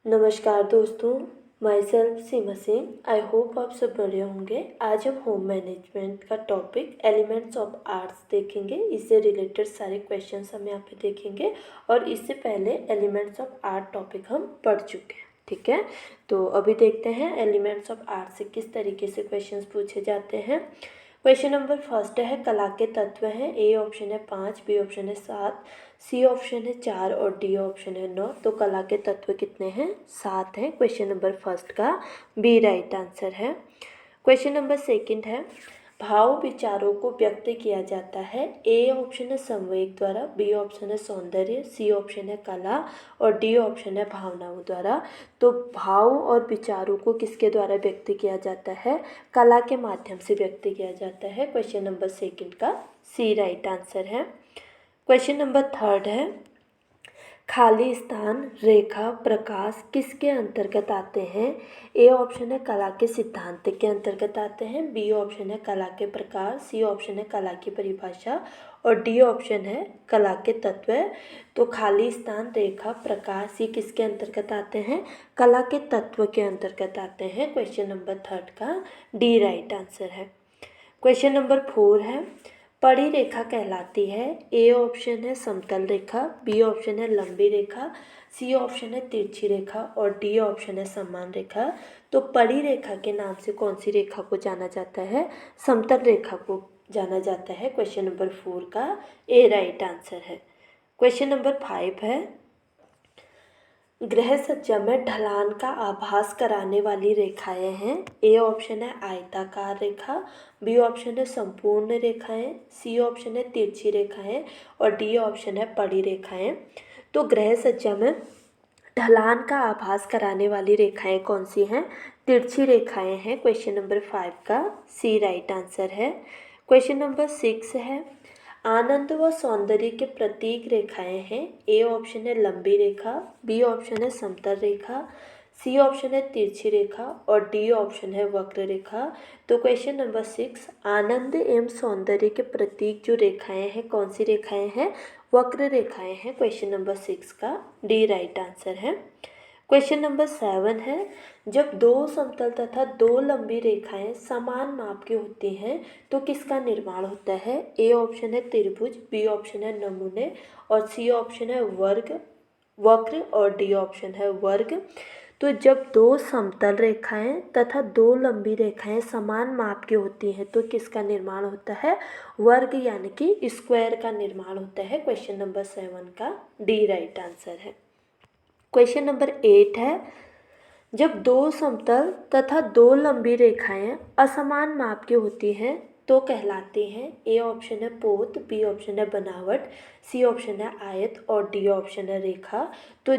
नमस्कार दोस्तों, my self Seema Singh. I hope आप सब बढ़िया होंगे। आज हम होम मैनेजमेंट का टॉपिक एलिमेंट्स ऑफ आर्ट्स देखेंगे। इससे रिलेटेड सारे क्वेश्चंस हम यहाँ पे देखेंगे और इससे पहले एलिमेंट्स ऑफ आर्ट टॉपिक हम पढ़ चुके हैं। ठीक है, तो अभी देखते हैं एलिमेंट्स ऑफ आर्ट से किस तरीके से क्वेश्चंस पूछे जाते हैं। क्वेश्चन नंबर फर्स्ट है, कला के तत्व हैं। ए ऑप्शन है 5, बी ऑप्शन है 7, सी ऑप्शन है 4 और डी ऑप्शन है 9। तो कला के तत्व कितने हैं? 7 हैं। क्वेश्चन नंबर फर्स्ट का बी राइट आंसर है। क्वेश्चन नंबर सेकंड है, भाव विचारों को व्यक्त किया जाता है। ए ऑप्शन है संवेग द्वारा, बी ऑप्शन है सौंदर्य, सी ऑप्शन है कला और डी ऑप्शन है भावनाओं द्वारा। तो भाव और विचारों को किसके द्वारा व्यक्त किया जाता है? कला के माध्यम से व्यक्त किया जाता है। क्वेश्चन नंबर सेकंड का सी राइट आंसर है। क्वेश्चन नंबर थर्ड है, खाली स्थान, रेखा, प्रकाश किसके अंतर्गत आते हैं? ए ऑप्शन है कला के सिद्धांत के अंतर्गत आते हैं, बी ऑप्शन है कला के प्रकार, सी ऑप्शन है कला की परिभाषा और डी ऑप्शन है कला के तत्व। तो खाली स्थान, रेखा, प्रकाश ये किसके अंतर्गत आते हैं? कला के तत्व के अंतर्गत आते हैं। क्वेश्चन नंबर थर्ड का डी राइट आंसर है। क्वेश्चन नंबर 4 है, पड़ी रेखा कहलाती है। ए ऑप्शन है समतल रेखा, बी ऑप्शन है लंबी रेखा, सी ऑप्शन है तिरछी रेखा और डी ऑप्शन है समान रेखा। तो पड़ी रेखा के नाम से कौन सी रेखा को जाना जाता है? समतल रेखा को जाना जाता है। क्वेश्चन नंबर 4 का ए राइट आंसर है। क्वेश्चन नंबर 5 है, गृह सज्जा में ढलान का आभास कराने वाली रेखाएं हैं। ए ऑप्शन है आयताकार रेखा, बी ऑप्शन है संपूर्ण रेखाएं, सी ऑप्शन है तिरछी रेखाएं और डी ऑप्शन है पड़ी रेखाएं। तो गृह सज्जा में ढलान का आभास कराने वाली रेखाएं कौन सी हैं? तिरछी रेखाएं हैं। क्वेश्चन नंबर 5 का सी राइट आंसर है। क्वेश्चन नंबर 6 है, आनंद व सौंदर्य के प्रतीक रेखाएं हैं। ए ऑप्शन है लंबी रेखा, बी ऑप्शन है समतल रेखा, सी ऑप्शन है तिरछी रेखा और डी ऑप्शन है वक्र रेखा। तो क्वेश्चन नंबर 6, आनंद एवं सौंदर्य के प्रतीक जो रेखाएं हैं कौन सी रेखाएं हैं? वक्र रेखाएं हैं। क्वेश्चन नंबर 6 का डी राइट आंसर है। क्वेश्चन नंबर 7 है, जब दो समतल तथा दो लंबी रेखाएं समान माप की होती हैं तो किसका निर्माण होता है? ए ऑप्शन है त्रिभुज, बी ऑप्शन है नमूने और सी ऑप्शन है वक्र और डी ऑप्शन है वर्ग। तो जब दो समतल रेखाएं तथा दो लंबी रेखाएं समान माप की होती हैं तो किसका निर्माण होता है? वर्ग यानी कि स्क्वायर का निर्माण होता है। क्वेश्चन नंबर 7 का डी राइट आंसर है। क्वेश्चन नंबर 8 है, जब दो समतल तथा दो लंबी रेखाएं असमान माप की होती हैं तो कहलाती हैं। ए ऑप्शन है पोत, बी ऑप्शन है बनावट, सी ऑप्शन है आयत और डी ऑप्शन है रेखा। तो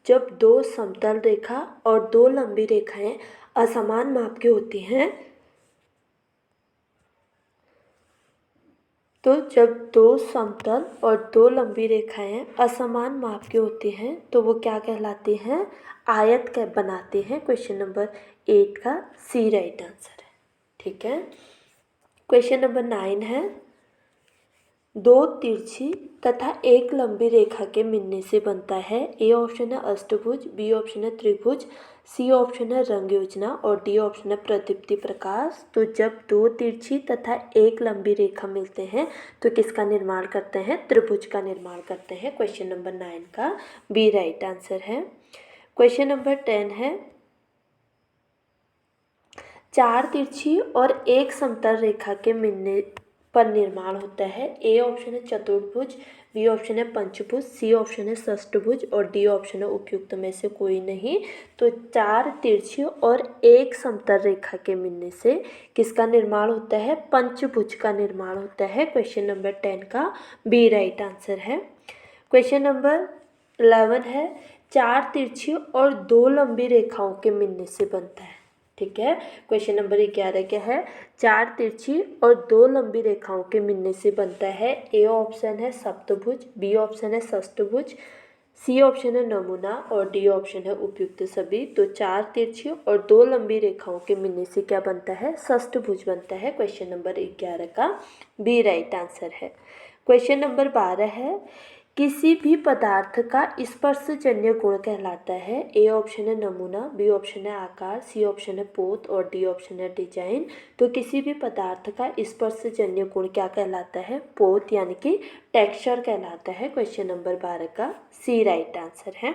जब दो समतल रेखा और दो लंबी रेखाएं असमान माप की होती हैं तो जब दो समतल और दो लंबी रेखाएं असमान माप की होती हैं तो वो क्या कहलाती हैं? आयत के बनाती हैं। क्वेश्चन नंबर 8 का सी राइट आंसर है। ठीक है, क्वेश्चन नंबर 9 है, दो तिरछी तथा एक लंबी रेखा के मिलने से बनता है। ए ऑप्शन है अष्टभुज, बी ऑप्शन है त्रिभुज, सी ऑप्शन है रंग योजना और डी ऑप्शन है प्रदीप्ति प्रकाश। तो जब दो तिरछी तथा एक लंबी रेखा मिलते हैं तो किसका निर्माण करते हैं? त्रिभुज का निर्माण करते हैं। क्वेश्चन नंबर 9 का बी राइट आंसर है। क्वेश्चन नंबर 10 है, चार तिरछी और एक समतल रेखा के मिलने पर निर्माण होता है। ए ऑप्शन है चतुर्भुज, बी ऑप्शन है पंचभुज, सी ऑप्शन है षष्ठभुज और डी ऑप्शन है उपयुक्त में से कोई नहीं। तो चार तिरछी और एक समतल रेखा के मिलने से किसका निर्माण होता है? पंचभुज का निर्माण होता है। क्वेश्चन नंबर 10 का बी राइट आंसर है। क्वेश्चन नंबर 11 है, चार तिरछी और दो लंबी रेखाओं के मिलने से बनता है। ठीक है, क्वेश्चन नंबर 11 क्या है? चार तिरछी और दो लंबी रेखाओं के मिलने से बनता है। ए ऑप्शन है सप्तभुज, बी ऑप्शन है षष्ठभुज, सी ऑप्शन है नमूना और डी ऑप्शन है उपयुक्त सभी। तो चार तिरछी और दो लंबी रेखाओं के मिलने से क्या बनता है? षष्ठभुज बनता है। क्वेश्चन नंबर 11 का बी राइट आंसर है। क्वेश्चन नंबर 12 है, किसी भी पदार्थ का स्पर्शजन्य गुण कहलाता है? ए ऑप्शन है नमूना, बी ऑप्शन है आकार, सी ऑप्शन है पोत और डी ऑप्शन है डिजाइन। तो किसी भी पदार्थ का स्पर्शजन्य गुण क्या कहलाता है? पोत यानी कि टेक्सचर कहलाता है। क्वेश्चन नंबर 12 का सी राइट आंसर है।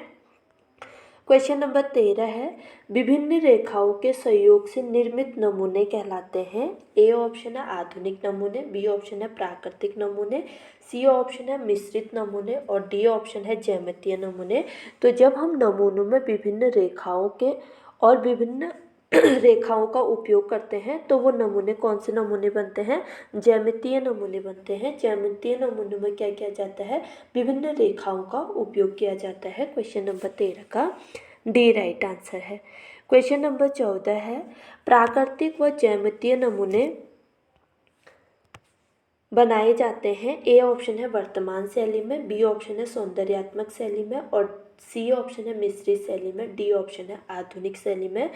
क्वेश्चन नंबर 13 है, विभिन्न रेखाओं के संयोग से निर्मित नमूने कहलाते हैं? ए ऑप्शन है आधुनिक नमूने, बी ऑप्शन है प्राकृतिक नमूने, सी ऑप्शन है मिश्रित नमूने और डी ऑप्शन है ज्यामितीय नमूने। तो जब हम नमूनों में विभिन्न रेखाओं के और विभिन्न रेखाओं का उपयोग करते हैं तो वो नमूने कौन से नमूने बनते हैं? ज्यामितीय नमूने बनते हैं। ज्यामितीय नमूनों में क्या किया जाता है? विभिन्न रेखाओं का उपयोग किया जाता है। क्वेश्चन नंबर 13 का डी राइट आंसर है। क्वेश्चन नंबर 14 है, प्राकृतिक व ज्यामितीय नमूने बनाए जाते हैं? ए ऑप्शन है वर्तमान शैली में, बी ऑप्शन है सौंदर्यात्मक शैली में और सी ऑप्शन है मिश्रित शैली में, डी ऑप्शन है आधुनिक शैली में।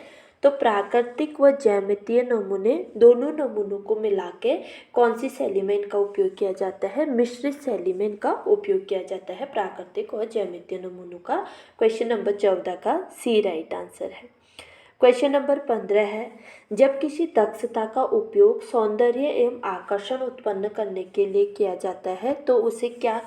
तो प्राकृतिक व ज्यामितीय नमूने दोनों नमूनों को मिला के कौन सी शैली में इनका उपयोग किया जाता है? मिश्रित शैली में इनका उपयोग किया जाता है प्राकृतिक और ज्यामितीय नमूनों का। क्वेश्चन नंबर 14 का सी राइट आंसर है। क्वेश्चन नंबर 15 है, जब किसी दक्षता का उपयोग सौंदर्य एवं आकर्षण उत्पन्न करने के लिए किया जाता है तो उसे क्या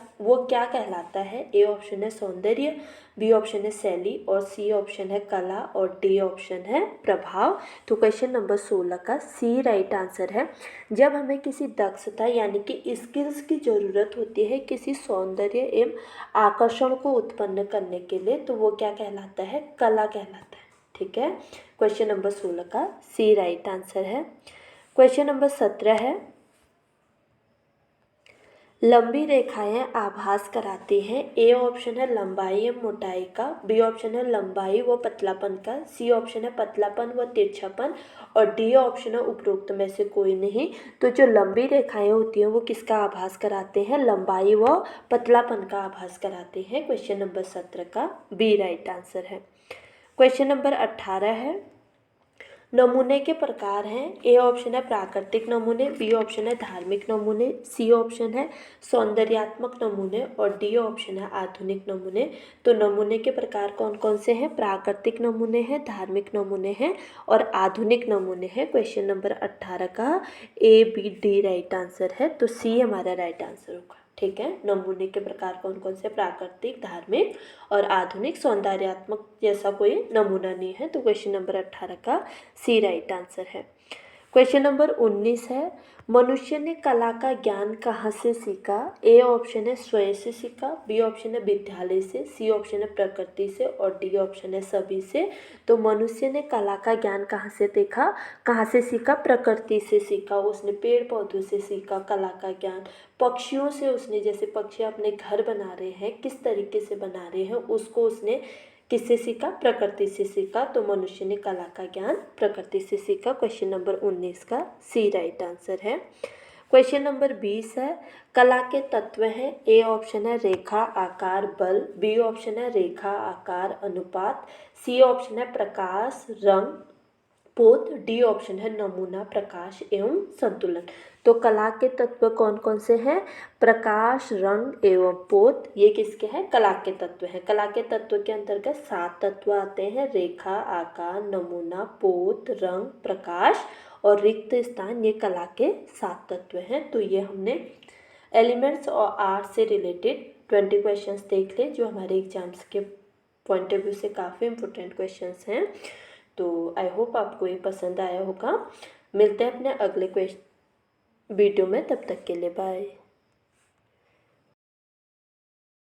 कहलाता है? ए ऑप्शन है सौंदर्य, बी ऑप्शन है शैली और सी ऑप्शन है कला और डी ऑप्शन है प्रभाव। तो क्वेश्चन नंबर 16 का सी राइट आंसर है। जब हमें किसी दक्षता यानी कि स्किल्स की ज़रूरत होती है किसी सौंदर्य एवं आकर्षण को उत्पन्न करने के लिए तो वो क्या कहलाता है? कला कहलाता है। ठीक है, क्वेश्चन नंबर 16 का सी राइट आंसर है। क्वेश्चन नंबर 17 है, लंबी रेखाएं आभास कराती हैं? ए ऑप्शन है लंबाई एवं मोटाई का, बी ऑप्शन है लंबाई व पतलापन का, सी ऑप्शन है पतलापन व तिरछापन और डी ऑप्शन है उपरोक्त में से कोई नहीं। तो जो लंबी रेखाएं होती हैं वो किसका आभास कराते हैं? लंबाई व पतलापन का आभास कराते हैं। क्वेश्चन नंबर 17 का बी राइट आंसर है। क्वेश्चन नंबर 18 है, नमूने के प्रकार हैं? ए ऑप्शन है प्राकृतिक नमूने, बी ऑप्शन है धार्मिक नमूने, सी ऑप्शन है सौंदर्यात्मक नमूने और डी ऑप्शन है आधुनिक नमूने। तो नमूने के प्रकार कौन कौन से हैं? प्राकृतिक नमूने हैं, धार्मिक नमूने हैं और आधुनिक नमूने हैं। क्वेश्चन नंबर 18 का A B D right answer है। तो सी हमारा राइट आंसर होगा। ठीक है, नमूने के प्रकार कौन कौन से? प्राकृतिक, धार्मिक और आधुनिक। सौंदर्यात्मक जैसा कोई नमूना नहीं है। तो क्वेश्चन नंबर 18 का सी राइट आंसर है। क्वेश्चन नंबर 19 है, मनुष्य ने कला का ज्ञान कहाँ से सीखा? ए ऑप्शन है स्वयं से सीखा, बी ऑप्शन है विद्यालय से, सी ऑप्शन है प्रकृति से और डी ऑप्शन है सभी से। तो मनुष्य ने कला का ज्ञान कहाँ से देखा, कहाँ से सीखा? प्रकृति से सीखा। उसने पेड़ पौधों से सीखा कला का ज्ञान, पक्षियों से उसने, जैसे पक्षी अपने घर बना रहे हैं किस तरीके से बना रहे हैं उसको उसने किससे सीखा? प्रकृति से सीखा। तो मनुष्य ने कला का ज्ञान प्रकृति से सीखा। क्वेश्चन नंबर 19 का सी राइट आंसर है। क्वेश्चन नंबर 20 है, कला के तत्व हैं? ए ऑप्शन है रेखा, आकार, बल, बी ऑप्शन है रेखा, आकार, अनुपात, सी ऑप्शन है प्रकाश, रंग, पोत, डी ऑप्शन है नमूना, प्रकाश एवं संतुलन। तो कला के तत्व कौन कौन से हैं? प्रकाश, रंग एवं पोत, ये किसके हैं? कला के तत्व हैं। कला के तत्व के अंतर्गत 7 तत्व आते हैं, रेखा, आकार, नमूना, पोत, रंग, प्रकाश और रिक्त स्थान। ये कला के 7 तत्व हैं। तो ये हमने एलिमेंट्स और आर्ट से रिलेटेड 20 क्वेश्चंस देख ले जो हमारे एग्जाम्स के पॉइंट ऑफ व्यू से काफ़ी इंपॉर्टेंट क्वेश्चंस हैं। तो आई होप आपको ये पसंद आया होगा। मिलते हैं अपने अगले वीडियो में, तब तक के लिए बाय।